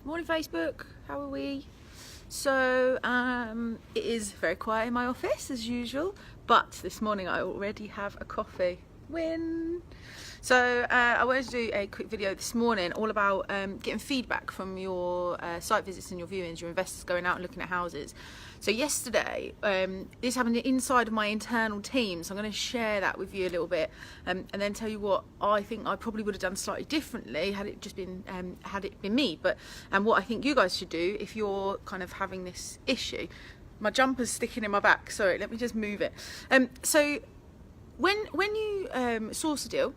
Morning Facebook, how are we? So it is very quiet in my office as usual, but this morning I already have a coffee. Win! So I wanted to do a quick video this morning all about getting feedback from your site visits and your viewings, your investors going out and looking at houses. So yesterday, this happened inside of my internal team, so I'm going to share that with you a little bit, and then tell you what I think I probably would have done slightly differently had it just been me. But what I think you guys should do if you're kind of having this issue. My jumper's sticking in my back. Sorry, let me just move it. So when you source a deal,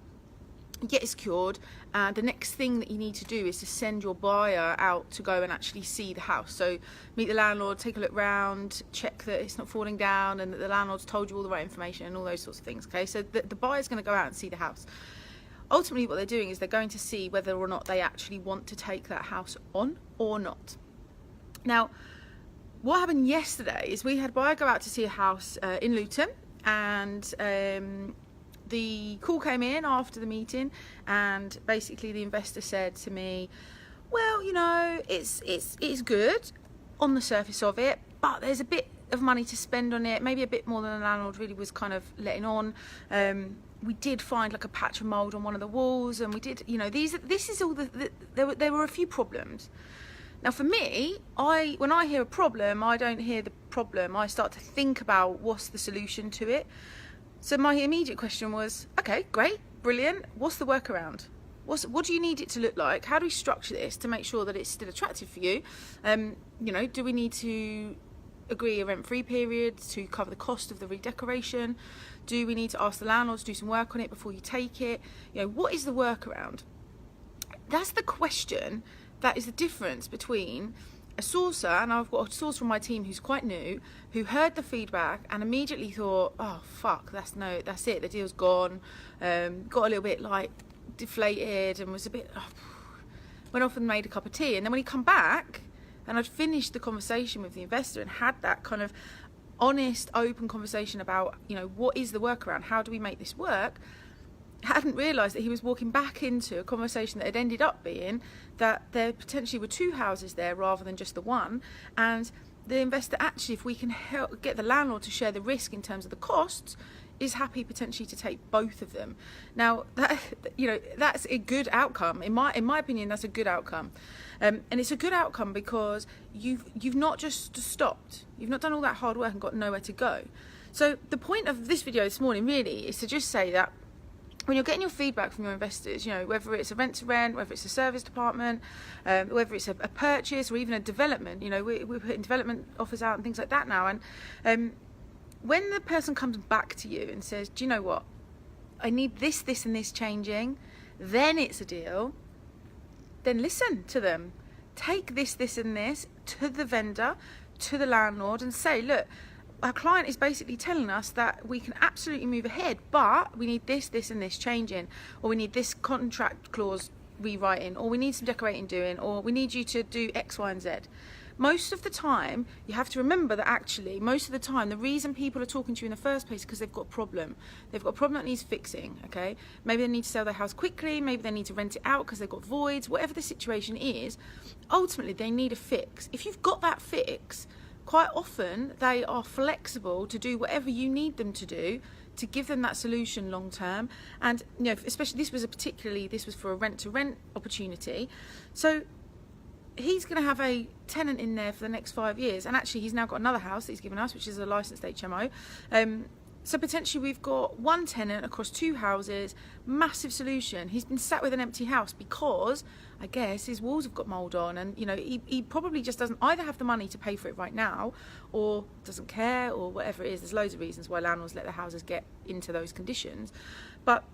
get it secured, the next thing that you need to do is to send your buyer out to go and actually see the house. So meet the landlord, take a look round, check that it's not falling down and that the landlord's told you all the right information and all those sorts of things. Okay, so the buyer's going to go out and see the house. Ultimately what they're doing is they're going to see whether or not they actually want to take that house on or not. Now what happened yesterday is we had a buyer go out to see a house in Luton, and the call came in after the meeting, and basically the investor said to me, well, you know, it's good on the surface of it, but there's a bit of money to spend on it, maybe a bit more than the landlord really was kind of letting on. We did find like a patch of mould on one of the walls, and we did, you know, this is all there were a few problems. Now for me, when I hear a problem, I don't hear the problem, I start to think about what's the solution to it. So my immediate question was, okay, great, brilliant. What's the workaround? What do you need it to look like? How do we structure this to make sure that it's still attractive for you? You know, do we need to agree a rent-free period to cover the cost of the redecoration? Do we need to ask the landlord to do some work on it before you take it? You know, what is the workaround? That's the question. That is the difference between a sourcer, and I've got a source from my team who's quite new, who heard the feedback and immediately thought, oh fuck, that's it, the deal's gone, got a little bit like deflated and was a bit, went off and made a cup of tea. And then when he come back and I'd finished the conversation with the investor and had that kind of honest, open conversation about, you know, what is the workaround, how do we make this work, hadn't realised that he was walking back into a conversation that had ended up being that there potentially were two houses there rather than just the one, and the investor actually, if we can help get the landlord to share the risk in terms of the costs, is happy potentially to take both of them. Now that, you know, that's a good outcome in my opinion. That's a good outcome, and it's a good outcome because you've not just stopped, you've not done all that hard work and got nowhere to go. So the point of this video this morning really is to just say that when you're getting your feedback from your investors, you know, whether it's a rent to rent, whether it's a service department, whether it's a purchase or even a development, you know, we're putting development offers out and things like that now. And when the person comes back to you and says, do you know what, I need this, this and this changing, then it's a deal, then listen to them. Take this, this and this to the vendor, to the landlord, and say, look, our client is basically telling us that we can absolutely move ahead, but we need this, this and this changing, or we need this contract clause rewriting, or we need some decorating doing, or we need you to do X, Y and Z. Most of the time, you have to remember that actually, most of the time, the reason people are talking to you in the first place is because they've got a problem. They've got a problem that needs fixing, okay? Maybe they need to sell their house quickly, maybe they need to rent it out because they've got voids, whatever the situation is, ultimately they need a fix. If you've got that fix, quite often they are flexible to do whatever you need them to do to give them that solution long term. And you know, especially this was for a rent to rent opportunity, so he's going to have a tenant in there for the next 5 years, and actually he's now got another house that he's given us, which is a licensed HMO. So potentially we've got one tenant across two houses, massive solution. He's been sat with an empty house because I guess his walls have got mould on, and you know, he probably just doesn't either have the money to pay for it right now, or doesn't care, or whatever it is. There's loads of reasons why landlords let their houses get into those conditions. But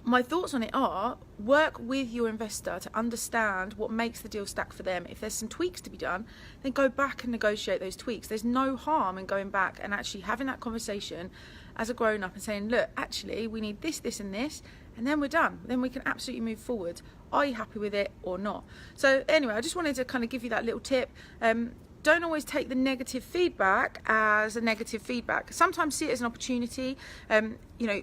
my thoughts on it are, work with your investor to understand what makes the deal stack for them. If there's some tweaks to be done, then go back and negotiate those tweaks. There's no harm in going back and actually having that conversation as a grown-up and saying, look, actually we need this, this and this, and then we're done. Then we can absolutely move forward. Are you happy with it or not? So anyway, I just wanted to kind of give you that little tip. Don't always take the negative feedback as a negative feedback. Sometimes see it as an opportunity. You know,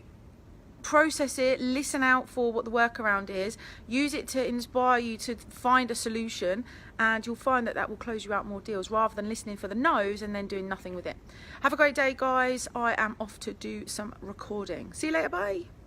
process it, listen out for what the workaround is, use it to inspire you to find a solution, and you'll find that that will close you out more deals rather than listening for the no's and then doing nothing with it. Have a great day, guys. I am off to do some recording. See you later, bye.